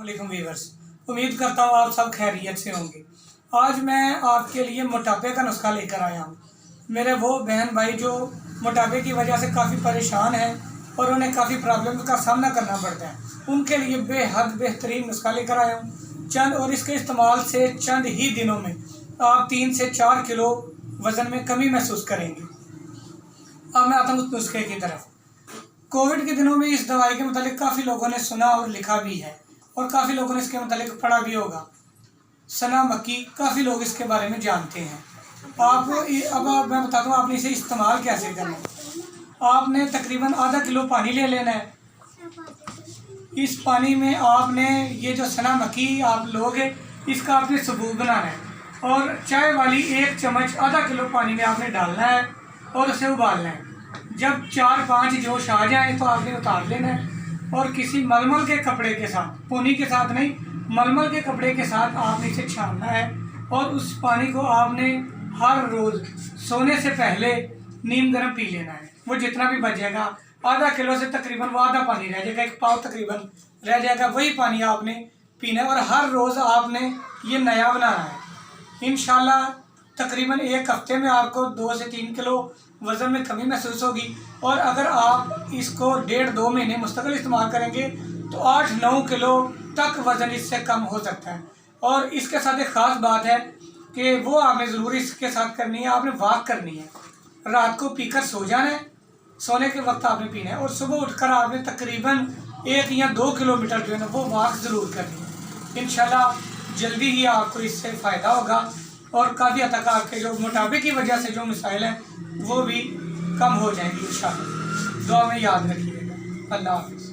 वालेकुम वीवर्स, उम्मीद करता हूँ आप सब खैरियत से होंगे। आज मैं आपके लिए मोटापे का नुस्खा लेकर आया हूँ। मेरे वो बहन भाई जो मोटापे की वजह से काफ़ी परेशान हैं और उन्हें काफ़ी प्रॉब्लम का सामना करना पड़ता है, उनके लिए बेहद बेहतरीन नुस्खा लेकर आया हूँ। और इसके इस्तेमाल से चंद ही दिनों में आप 3 से 4 किलो वज़न में कमी महसूस करेंगे। अब मैं आता हूँ उस नुस्खे की तरफ। कोविड के दिनों में इस दवाई के मतलब काफ़ी लोगों ने सुना और लिखा भी है और काफ़ी लोगों ने इसके मतलब पढ़ा भी होगा। सना मक्की काफ़ी लोग इसके बारे में जानते हैं। मैं बताता हूँ आपने इसे इस्तेमाल कैसे करना है। आपने तकरीबन आधा किलो पानी ले लेना है। इस पानी में आपने ये जो सना मक्की आप लोगे इसका आपने सबूत बनाना है और चाय वाली 1 चम्मच आधा किलो पानी में आपने डालना है और उसे उबालना है। जब 4-5 जोश आ जाए तो आपने उतार लेना है और किसी मलमल के कपड़े के साथ, पोनी के साथ नहीं, मलमल के कपड़े के साथ आपने इसे छानना है और उस पानी को आपने हर रोज़ सोने से पहले नीम गर्म पी लेना है। वो जितना भी बच जाएगा, आधा किलो से तकरीबन वो आधा पानी रह जाएगा, 1 पाव तकरीबन रह जाएगा, वही पानी आपने पीना है और हर रोज़ आपने ये नया बनाना है। इंशाल्लाह तकरीबन 1 हफ्ते में आपको 2 से 3 किलो वज़न में कमी महसूस होगी और अगर आप इसको 1.5-2 महीने मुस्तकिल इस्तेमाल करेंगे तो 8-9 किलो तक वज़न इससे कम हो सकता है। और इसके साथ एक ख़ास बात है कि वो आपने ज़रूर इसके साथ करनी है, आपने वॉक करनी है। रात को पीकर सो जाना है, सोने के वक्त आपने पीना है और सुबह उठकर आपने तकरीबन 1 या 2 किलोमीटर जो है ना वो वॉक ज़रूर करनी है। इंशाल्लाह जल्दी ही आपको इससे फ़ायदा होगा और काफ़ी हद तक आपके जो मोटापे की वजह से जो मसाइल हैं वो भी कम हो जाएंगे इंशाल्लाह। दुआ में याद रखिएगा। अल्लाह हाफ़िज़।